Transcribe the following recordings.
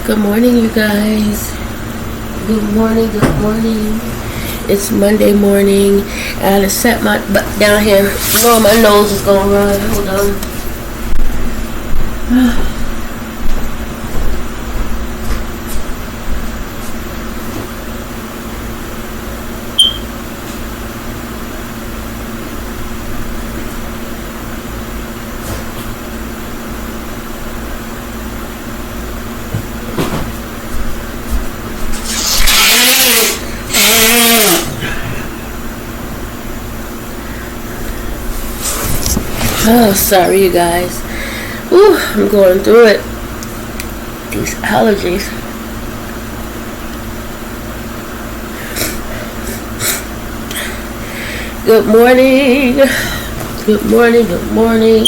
Good morning, you guys. Good morning, good morning. It's Monday morning, and I set my butt down here. You know my nose is gonna run. Hold on. Oh, sorry, you guys. Ooh, I'm going through it. These allergies. Good morning. Good morning. Good morning.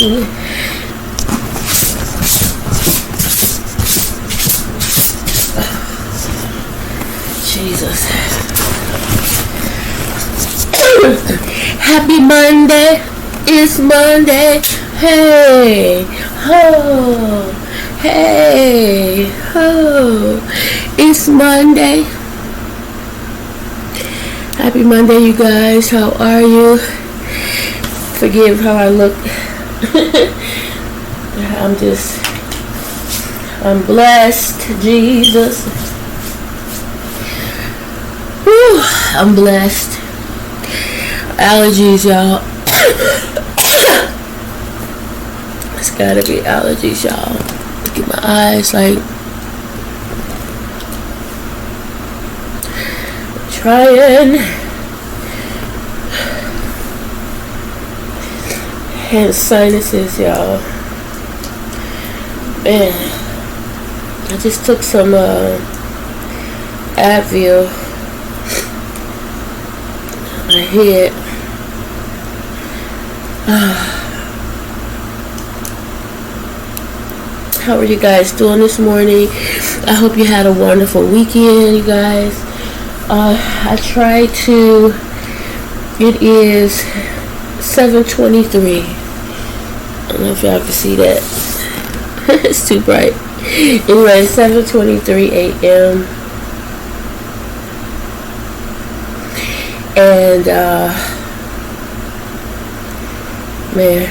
Jesus. Happy Monday. It's Monday. Hey. Ho. Hey. Ho. It's Monday. Happy Monday, you guys. How are you? Forgive how I look. I'm blessed. Jesus. Whew, I'm blessed. Allergies, y'all. It's gotta be allergies, y'all. Look at my eyes, like trying. And sinuses, y'all. Man, I just took some Advil. I hit. How are you guys doing this morning? I hope you had a wonderful weekend, you guys. I tried to. It is 7:23. I don't know if y'all can see that. It's too bright. Anyway, 7:23 a.m. And man.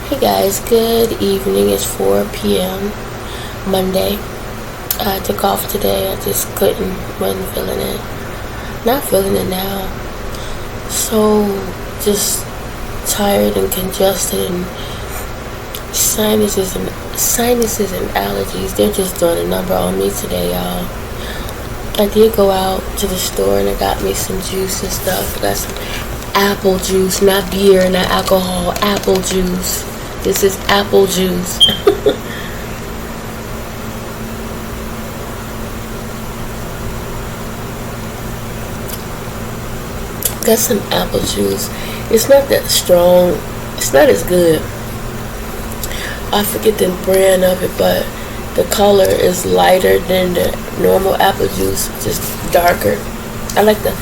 Hey guys, good evening. It's 4 p.m. Monday. I took off today. I just wasn't feeling it. Not feeling it now. So just tired and congested, and sinuses and allergies. They're just doing a number on me today, y'all. I did go out to the store and I got me some juice and stuff. I got some apple juice, not beer, not alcohol, apple juice. This is apple juice. Got some apple juice. It's not that strong. It's not as good. I forget the brand of it, but the color is lighter than the normal apple juice, just darker. I like the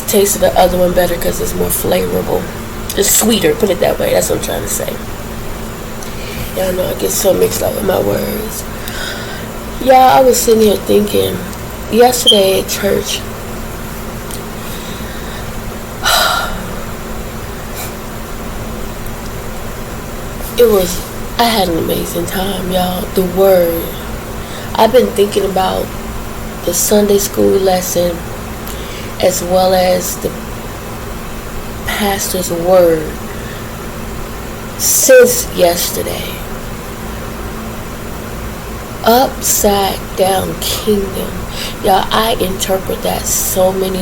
taste of the other one better because it's more flavorful. It's sweeter, put it that way. That's what I'm trying to say. Y'all know I get so mixed up with my words. Y'all, I was sitting here thinking, yesterday at church, I had an amazing time, y'all. The word. I've been thinking about the Sunday school lesson as well as the pastor's word since yesterday. Upside down kingdom. Y'all, I interpret that so many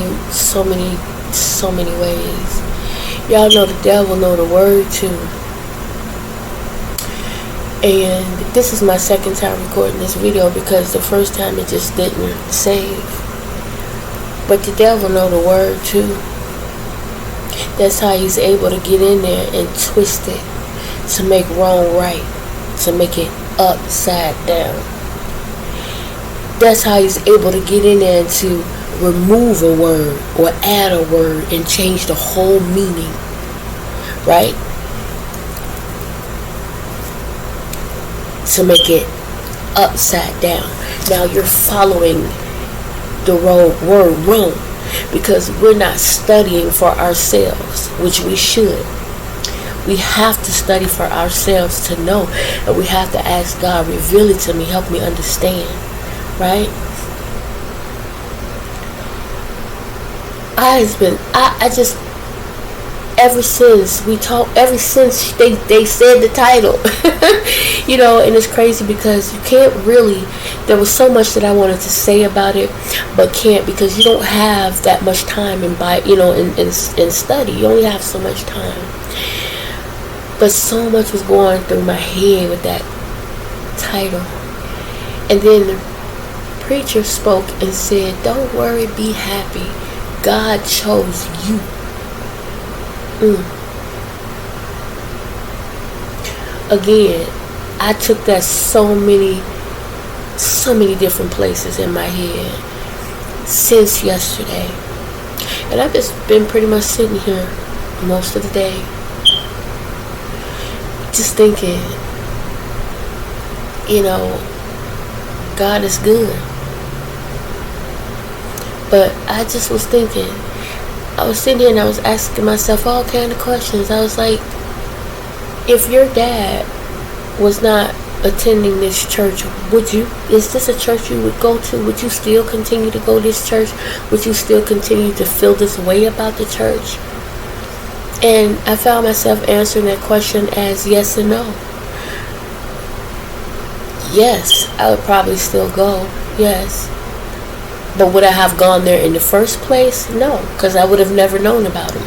ways. Y'all know the devil know the word too. And this is my second time recording this video because the first time it just didn't save. But the devil know the word too. That's how he's able to get in there and twist it to make wrong right, to make it upside down. That's how he's able to get in there and to remove a word or add a word and change the whole meaning, right? To make it upside down. Now you're following the word wrong because we're not studying for ourselves, which we should. We have to study for ourselves to know, and we have to ask God, reveal it to me, help me understand, right? I just, ever since they said the title, you know, and it's crazy because you can't really, there was so much that I wanted to say about it, but can't because you don't have that much time in study. You only have so much time. But so much was going through my head with that title. And then the preacher spoke and said, don't worry, be happy. God chose you. Again, I took that so many different places in my head since yesterday. And I've just been pretty much sitting here most of the day, just thinking, you know, God is good. But I just was thinking, I was sitting here and I was asking myself all kind of questions. I was like, if your dad was not attending this church, is this a church you would go to? Would you still continue to go to this church? Would you still continue to feel this way about the church? And I found myself answering that question as yes and no. Yes, I would probably still go. Yes. But would I have gone there in the first place? No, because I would have never known about him.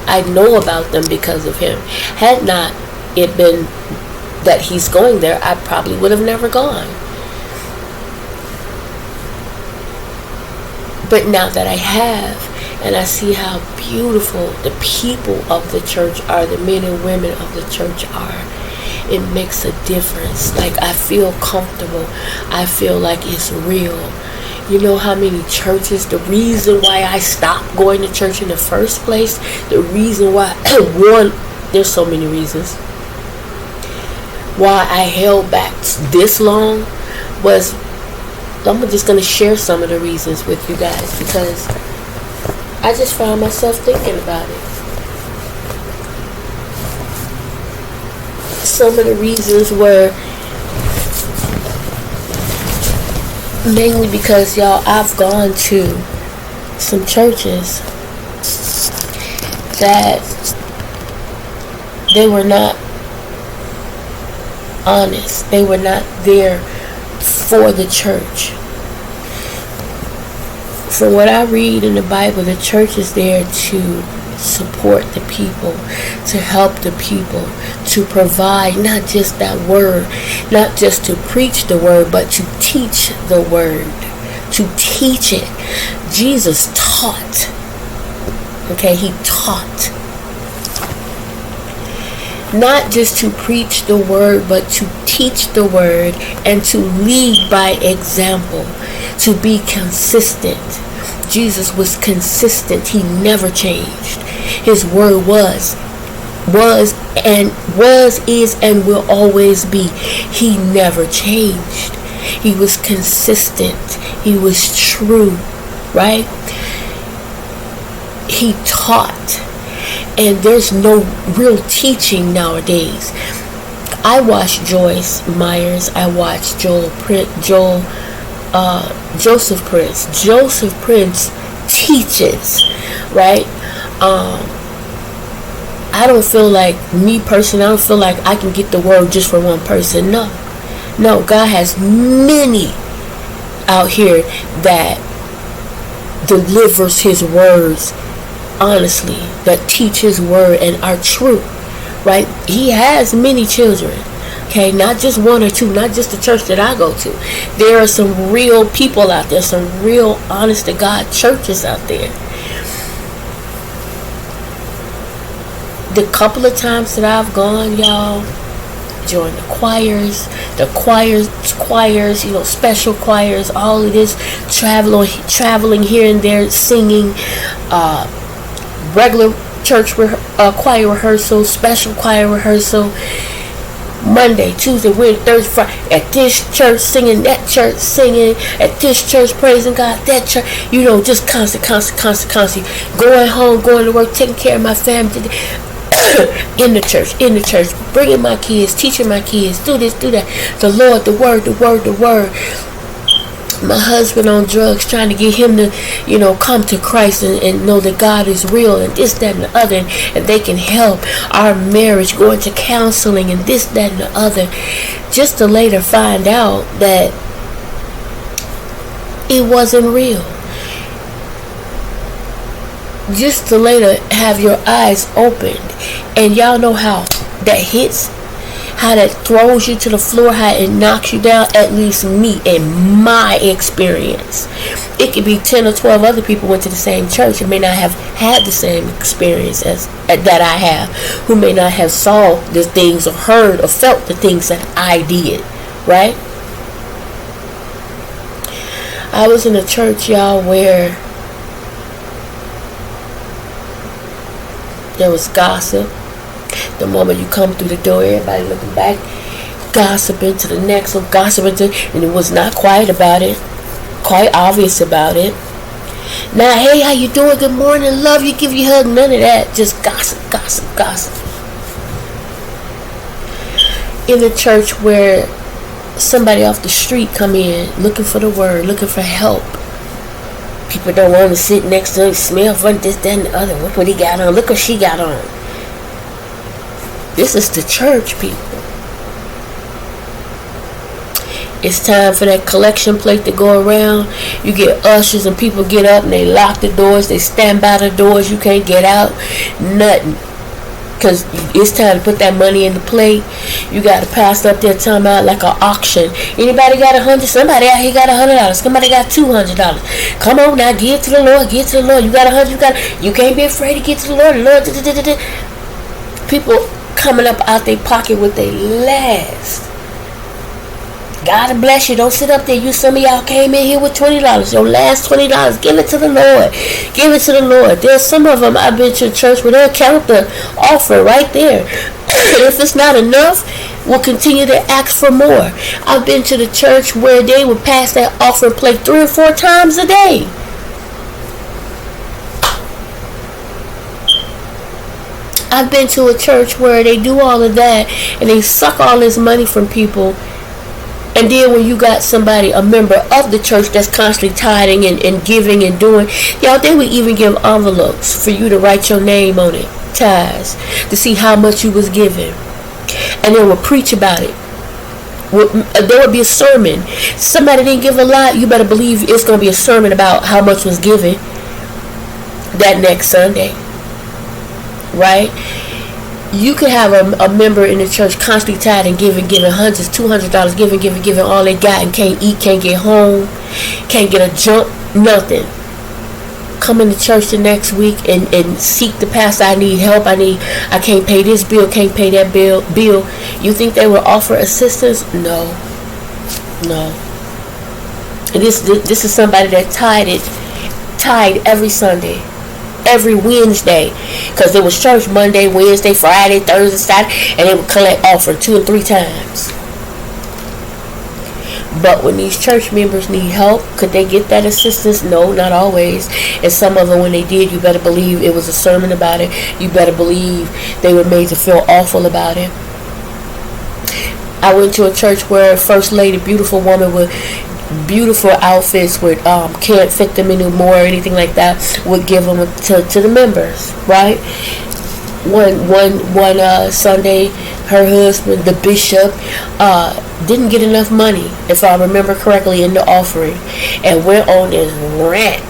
I know about them because of him. Had not it been that he's going there, I probably would have never gone. But now that I have, and I see how beautiful the people of the church are, the men and women of the church are, it makes a difference. Like, I feel comfortable. I feel like it's real. You know how many churches, the reason why I stopped going to church in the first place, the reason why, there's so many reasons why I held back this long was, I'm just going to share some of the reasons with you guys because I just found myself thinking about it. Some of the reasons were mainly because, y'all, I've gone to some churches that they were not honest. They were not there for the church. From what I read in the Bible, the church is there to support the people, to help the people, to provide not just that word, not just to preach the word, but to teach the word, to teach it. Jesus taught. Okay, he taught. Not just to preach the word, but to teach the word and to lead by example, to be consistent. Jesus was consistent. He never changed. His word was, is, and will always be. He never changed. He was consistent. He was true, right? He taught. And there's no real teaching nowadays. I watched Joyce Myers. I watched Joseph Prince. Joseph Prince teaches, right? I don't feel like, me personally, I don't feel like I can get the word just for one person. No, God has many out here that delivers his words honestly, that teach his word and are true, right? He has many children. Okay, not just one or two, not just the church that I go to. There are some real people out there, some real honest to God churches out there. The couple of times that I've gone, y'all, join the choirs, special choirs, all of this, traveling here and there, singing, regular church choir rehearsal, special choir rehearsal, Monday, Tuesday, Wednesday, Thursday, Friday, at this church singing, that church singing, at this church praising God, that church, just constant, going home, going to work, taking care of my family, in the church, bringing my kids, teaching my kids, do this, do that, the Lord, the word. My husband on drugs, trying to get him to, come to Christ and know that God is real and this, that, and the other, and they can help our marriage, going to counseling and this, that, and the other, just to later find out that it wasn't real. Just to later have your eyes opened, and y'all know how that hits, how that throws you to the floor, how it knocks you down. At least me, in my experience, it could be 10 or 12 other people went to the same church and may not have had the same experience as that I have, who may not have saw the things or heard or felt the things that I did, right? I was in a church, y'all, where there was gossip. The moment you come through the door, everybody looking back, gossiping to the next one, and it was not quiet about it, quite obvious about it. Now, hey, how you doing? Good morning, love you, give you a hug, none of that. Just gossip. In a church where somebody off the street come in looking for the word, looking for help. People don't want to sit next to him, smell fun, this, that, and the other. Look what he got on. Look what she got on. This is the church, people. It's time for that collection plate to go around. You get ushers and people get up and they lock the doors. They stand by the doors. You can't get out. Nothing. Because it's time to put that money in the plate. You got to pass up there time out like an auction. Anybody got $100? Somebody out here got $100. Somebody got $200. Come on now, give to the Lord. You got $100. You can't be afraid to give to the Lord. People coming up out their pocket with their last. God bless you. Don't sit up there. Some of y'all came in here with $20. Your last $20. Give it to the Lord. Give it to the Lord. There's some of them I've been to church where they'll count the offer right there. If it's not enough, we'll continue to ask for more. I've been to the church where they would pass that offering plate 3 or 4 times a day. I've been to a church where they do all of that and they suck all this money from people. And then when you got somebody, a member of the church that's constantly tithing and giving and doing, y'all, they would even give envelopes for you to write your name on it, tithes, to see how much you was giving. And they would preach about it. There would be a sermon. Somebody didn't give a lot, you better believe it's going to be a sermon about how much was given that next Sunday. Right? You could have a member in the church constantly tithing, giving hundreds, $200, giving all they got and can't eat, can't get home, can't get a jump, nothing. Come into church the next week and seek the pastor. I need help. I can't pay this bill, can't pay that bill. You think they will offer assistance? No. And this is somebody that tithed every Sunday. Every Wednesday, because there was church Monday, Wednesday, Friday, Thursday, Saturday, and they would collect offering 2 or 3 times. But when these church members need help, could they get that assistance? No, not always. And some of them, when they did, you better believe it was a sermon about it. You better believe they were made to feel awful about it. I went to a church where First Lady, beautiful woman with beautiful outfits with can't fit them anymore or anything like that, would give them to the members, right? One Sunday, her husband, the bishop, didn't get enough money, if I remember correctly, in the offering, and went on this rant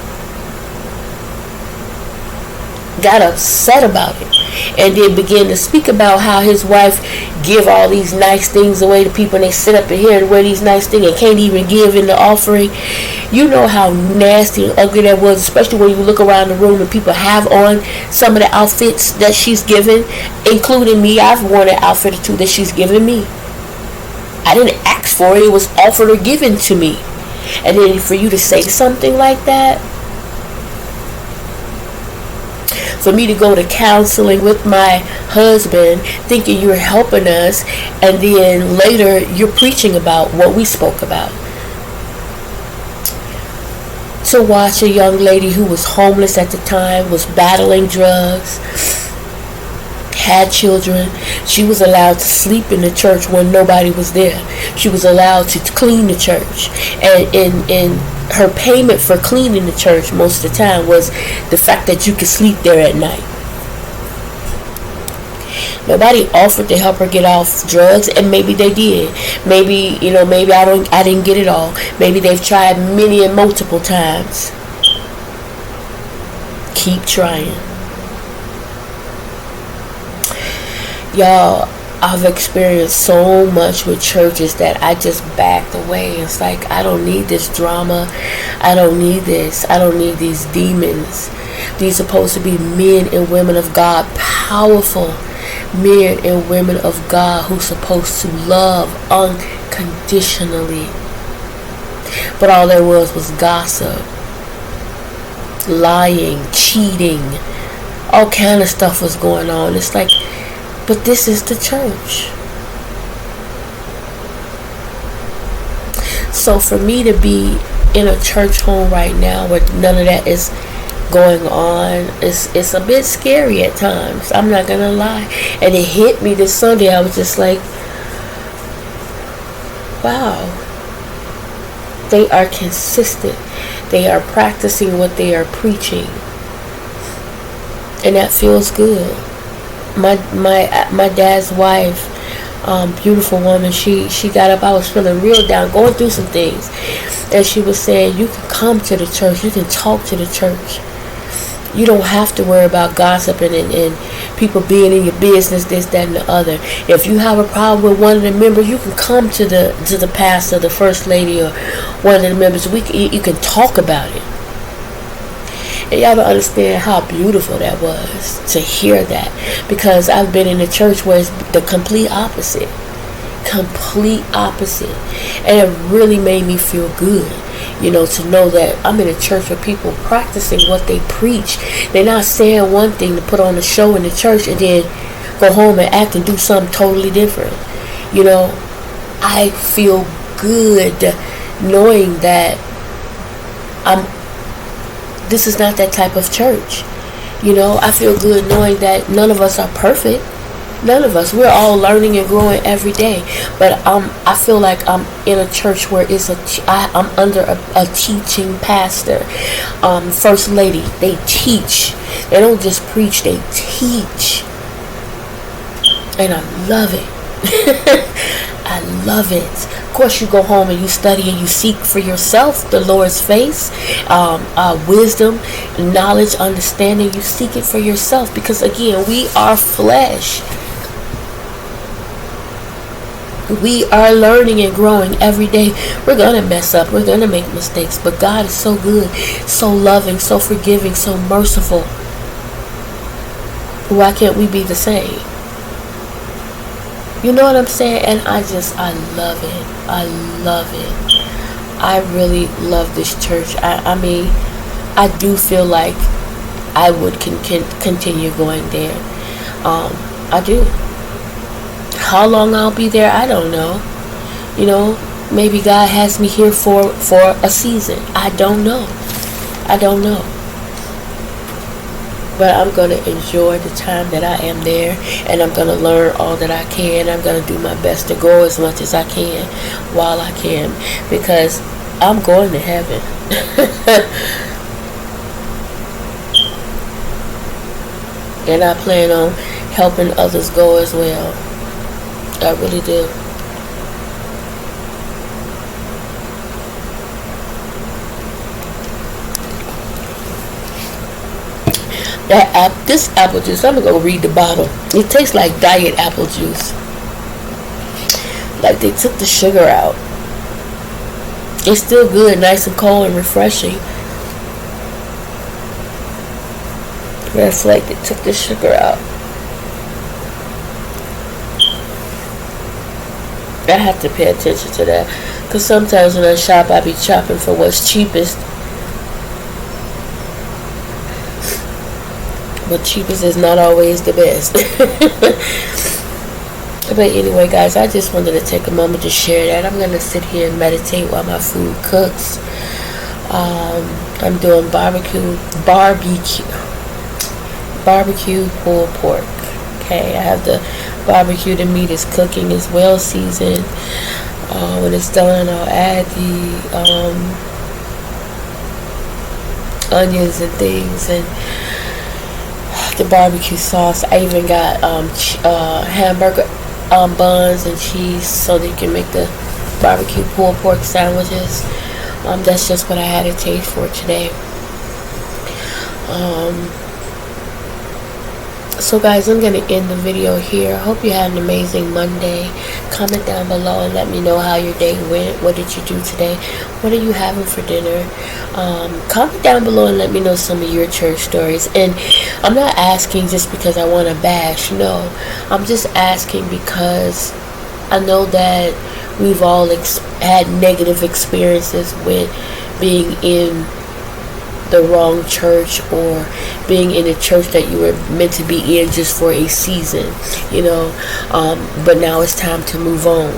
got upset about it, and then began to speak about how his wife give all these nice things away to people, and they sit up in here and wear these nice things and can't even give in the offering. You know how nasty and ugly that was, especially when you look around the room and people have on some of the outfits that she's given, including me. I've worn an outfit or two that she's given me. I didn't ask for it. It was offered or given to me. And then for you to say something like that, for me to go to counseling with my husband thinking you're helping us, and then later you're preaching about what we spoke about. To watch a young lady who was homeless at the time, was battling drugs, had children. She was allowed to sleep in the church when nobody was there. She was allowed to clean the church. And in her payment for cleaning the church most of the time was the fact that you could sleep there at night. Nobody offered to help her get off drugs, and maybe they did. Maybe, maybe I didn't get it all. Maybe they've tried many and multiple times. Keep trying. Y'all, I've experienced so much with churches that I just backed away. It's like, I don't need this drama. I don't need this. I don't need these demons. These are supposed to be men and women of God, powerful men and women of God who's supposed to love unconditionally. But all there was gossip, lying, cheating, all kind of stuff was going on. It's like, but this is the church. So for me to be in a church home right now where none of that is going on, it's a bit scary at times. I'm not gonna lie. And it hit me this Sunday. I was just like, wow. They are consistent. They are practicing what they are preaching. And that feels good. My dad's wife, beautiful woman, she got up. I was feeling real down, going through some things, and she was saying, you can come to the church, you can talk to the church, you don't have to worry about gossiping and people being in your business, this, that, and the other. If you have a problem with one of the members, you can come to the pastor, the first lady, or one of the members. You can talk about it. And y'all don't understand how beautiful that was to hear that, because I've been in a church where it's the complete opposite, and it really made me feel good, to know that I'm in a church where people practicing what they preach. They're not saying one thing to put on a show in the church and then go home and act and do something totally different. I feel good knowing that this is not that type of church. I feel good knowing that none of us are perfect. None of us. We're all learning and growing every day. But I feel like I'm in a church where I'm under a teaching pastor. First lady, they teach. They don't just preach, they teach. And I love it. I love it. Of course, you go home and you study and you seek for yourself the Lord's face, wisdom, knowledge, understanding. You seek it for yourself, because again, we are flesh. We are learning and growing every day. We're going to mess up. We're going to make mistakes. But God is so good, so loving, so forgiving, so merciful. Why can't we be the same? You know what I'm saying? And I love it. I love it. I really love this church. I mean, I do feel like I would continue going there. I do. How long I'll be there, I don't know. Maybe God has me here for a season. I don't know. But I'm going to enjoy the time that I am there, and I'm going to learn all that I can. I'm going to do my best to grow as much as I can while I can, because I'm going to heaven. And I plan on helping others go as well. I really do. This apple juice, I'm gonna go read the bottle. It tastes like diet apple juice. Like they took the sugar out. It's still good, nice and cold and refreshing. But it's like they took the sugar out. I have to pay attention to that. Because sometimes when I shop, I be shopping for what's cheapest. But cheapest is not always the best. But anyway, guys, I just wanted to take a moment to share that. I'm going to sit here and meditate while my food cooks. I'm doing barbecue pulled pork. Okay, I have the barbecue. The meat is cooking. It's well seasoned. When it's done, I'll add the onions and things and the barbecue sauce. I even got hamburger buns and cheese so that you can make the barbecue pulled pork sandwiches. That's just what I had a taste for today. So guys, I'm going to end the video here. I hope you had an amazing Monday. Comment down below and let me know how your day went. What did you do today? What are you having for dinner? Comment down below and let me know some of your church stories. And I'm not asking just because I want to bash. No, I'm just asking because I know that we've all had negative experiences with being in the wrong church or being in a church that you were meant to be in just for a season, but now it's time to move on.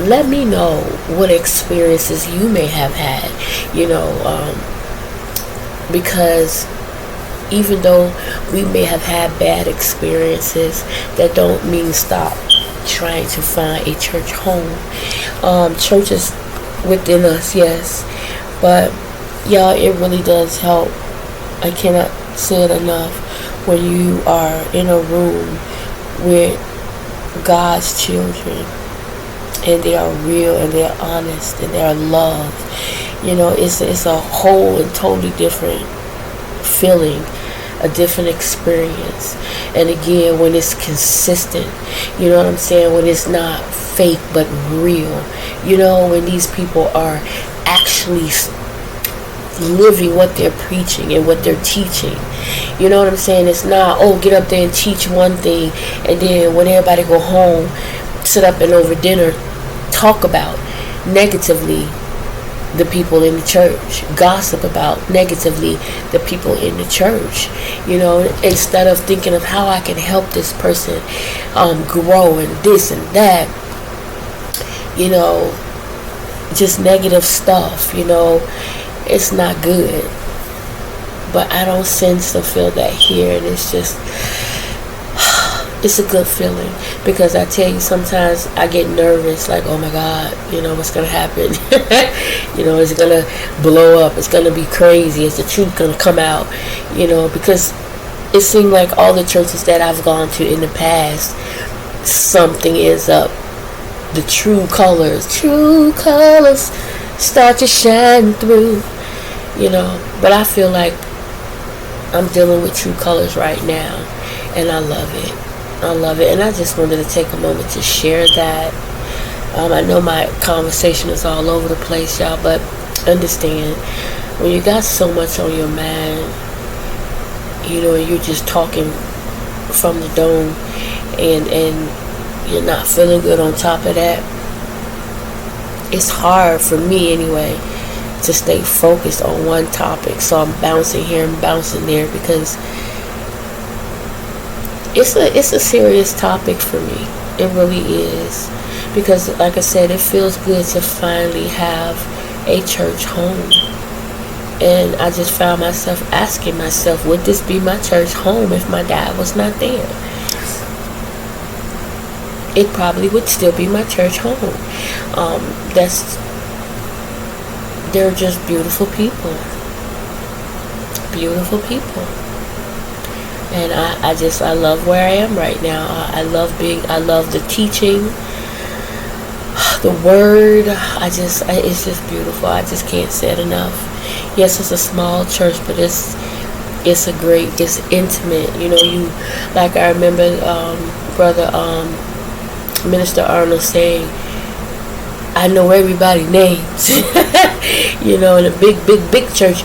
Let me know what experiences you may have had, because even though we may have had bad experiences, that don't mean stop trying to find a church home. Church is within us, yes, but y'all, it really does help. I cannot say it enough. When you are in a room with God's children and they are real and they're honest and they're loved, it's a whole and totally different feeling, a different experience. And again, when it's consistent, you know what I'm saying, when it's not fake but real, when these people are actually living what they're preaching and what they're teaching. You know what I'm saying? It's not, get up there and teach one thing, and then when everybody go home, sit up and over dinner talk about negatively the people in the church, gossip about negatively the people in the church, instead of thinking of how I can help this person grow and this and that, just negative stuff, it's not good. But I don't sense or feel that here, and it's just, it's a good feeling, because I tell you, sometimes I get nervous, like, oh my God, what's gonna happen? It's gonna blow up, it's gonna be crazy, is the truth gonna come out? Because it seemed like all the churches that I've gone to in the past, something ends up, the true colors start to shine through, but I feel like I'm dealing with true colors right now, and I love it. And I just wanted to take a moment to share that. I know my conversation is all over the place, y'all, but understand, when you got so much on your mind, and you're just talking from the dome, and you're not feeling good on top of that, it's hard for me anyway to stay focused on one topic. So I'm bouncing here and bouncing there, because it's a serious topic for me. It really is, because like I said, it feels good to finally have a church home. And I just found myself asking myself, would this be my church home if my dad was not there? It probably would still be my church home. They're just beautiful people. Beautiful people. And I love where I am right now. I love the teaching, the word. It's just beautiful. I just can't say it enough. Yes, it's a small church, but it's it's intimate. You know, like I remember brother Minister Arnold saying, I know everybody's names. You know, in a big church,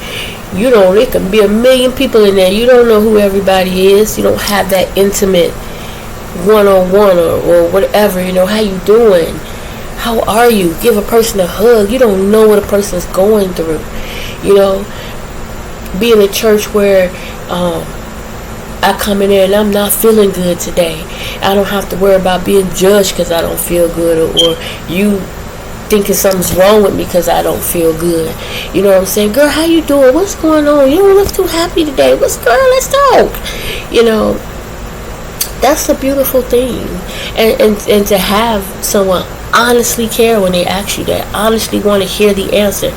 it can be 1 million people in there. You don't know who everybody is. You don't have that intimate one-on-one or whatever. You know, how you doing? How are you? Give a person a hug. You don't know what a person is going through. You know, be in a church where I come in there and I'm not feeling good today. I don't have to worry about being judged because I don't feel good, or you thinking something's wrong with me because I don't feel good. You know what I'm saying? Girl, how you doing? What's going on? You don't look too happy today. Girl, let's talk. You know, that's a beautiful thing. And to have someone honestly care when they ask you that, honestly want to hear the answer.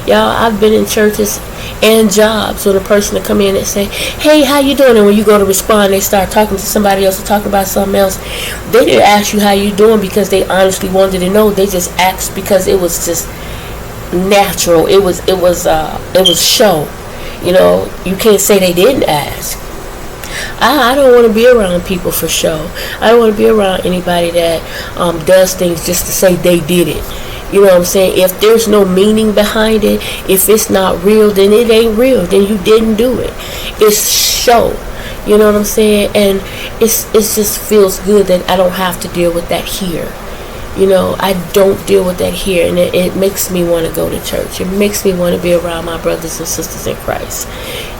Y'all, I've been in churches and jobs with a person to come in and say, hey, how you doing? And when you go to respond, they start talking to somebody else or talking about something else. They didn't ask you how you doing because they honestly wanted to know. They just asked because it was just natural. It was show. You know, you can't say they didn't ask. I don't want to be around people for show. I don't want to be around anybody that does things just to say they did it. You know what I'm saying? If there's no meaning behind it, if it's not real, then it ain't real. Then you didn't do it. It's show. You know what I'm saying? And it just feels good that I don't have to deal with that here. You know, I don't deal with that here, and it makes me want to go to church. It makes me want to be around my brothers and sisters in Christ.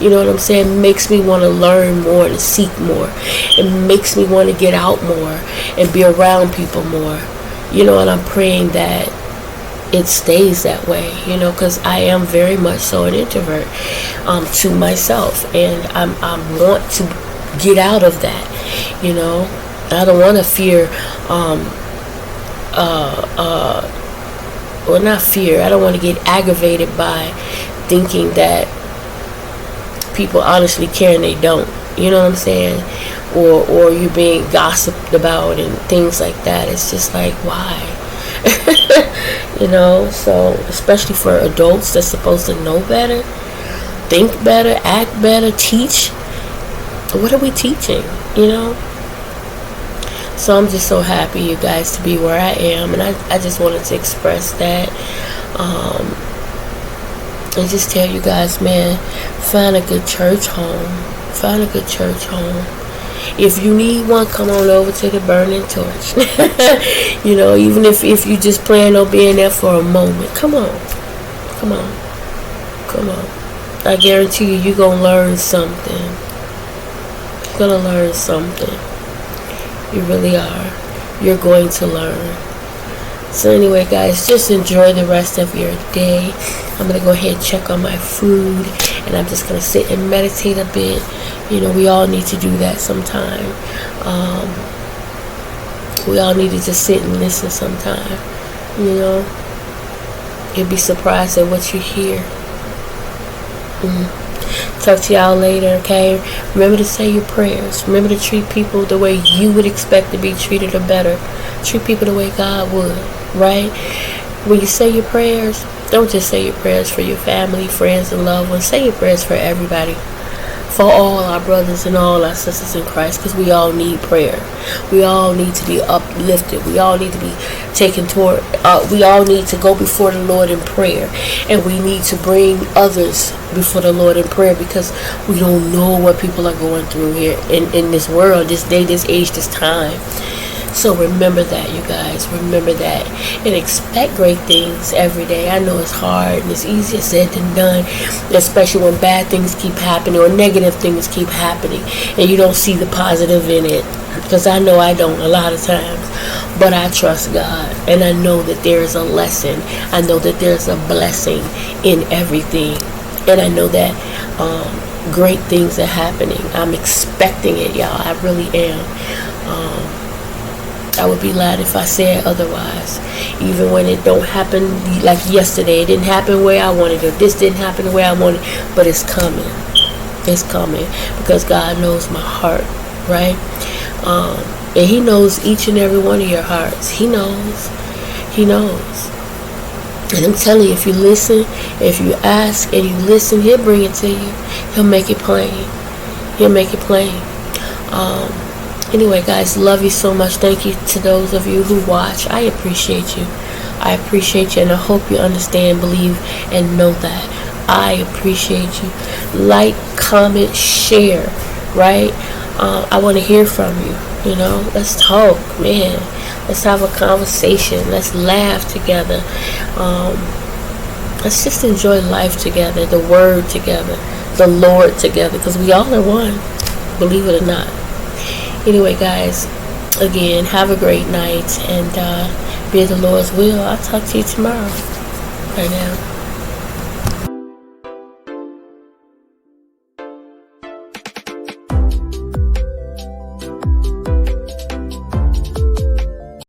You know what I'm saying? It makes me want to learn more and seek more. It makes me want to get out more and be around people more. You know, and I'm praying that it stays that way, you know, because I am very much so an introvert to myself, and I want to get out of that. You know, I don't want to fear or not fear. I don't want to get aggravated by thinking that people honestly care and they don't. You know what I'm saying? Or you being gossiped about and things like that. It's just like, why? You know, so especially for adults that's supposed to know better, think better, act better, teach. What are we teaching? You know? So I'm just so happy, you guys, to be where I am, and I just wanted to express that, and just tell you guys, man, find a good church home. Find a good church home. If you need one, come on over to the Burning Torch. You know, even if you just plan on being there for a moment, come on. I guarantee you're going to learn something. You're going to learn something. You really are. You're going to learn. So anyway, guys, just enjoy the rest of your day. I'm going to go ahead and check on my food, and I'm just going to sit and meditate a bit. You know, we all need to do that sometime. We all need to just sit and listen sometime. You know, you'll be surprised at what you hear. Talk to y'all later, okay? Remember to say your prayers. Remember to treat people the way you would expect to be treated, or better. Treat people the way God would, right? When you say your prayers, don't just say your prayers for your family, friends, and loved ones. Say your prayers for everybody. For all our brothers and all our sisters in Christ, because we all need prayer. We all need to be uplifted. We all need to be taken toward, we all need to go before the Lord in prayer. And we need to bring others before the Lord in prayer, because we don't know what people are going through here in this world, this day, this age, this time. So remember that, you guys. Remember that. And expect great things every day. I know it's hard and it's easier said than done, especially when bad things keep happening or negative things keep happening and you don't see the positive in it. Because I know I don't a lot of times. But I trust God. And I know that there is a lesson. I know that there's a blessing in everything. And I know that great things are happening. I'm expecting it, y'all. I really am. I would be lying if I said otherwise. Even when it don't happen, like yesterday, it didn't happen the way I wanted it. This didn't happen the way I wanted, but it's coming. It's coming because God knows my heart, right? And He knows each and every one of your hearts. He knows. He knows. And I'm telling you, if you listen, if you ask and you listen, he'll bring it to you. He'll make it plain. He'll make it plain. Anyway, guys, love you so much. Thank you to those of you who watch. I appreciate you. I appreciate you, and I hope you understand, believe, and know that. I appreciate you. Like, comment, share, right? I want to hear from you. You know, let's talk, man. Let's have a conversation. Let's laugh together. Let's just enjoy life together, the word together, the Lord together, because we all are one, believe it or not. Anyway, guys, again, have a great night, and be the Lord's will. I'll talk to you tomorrow. Bye now.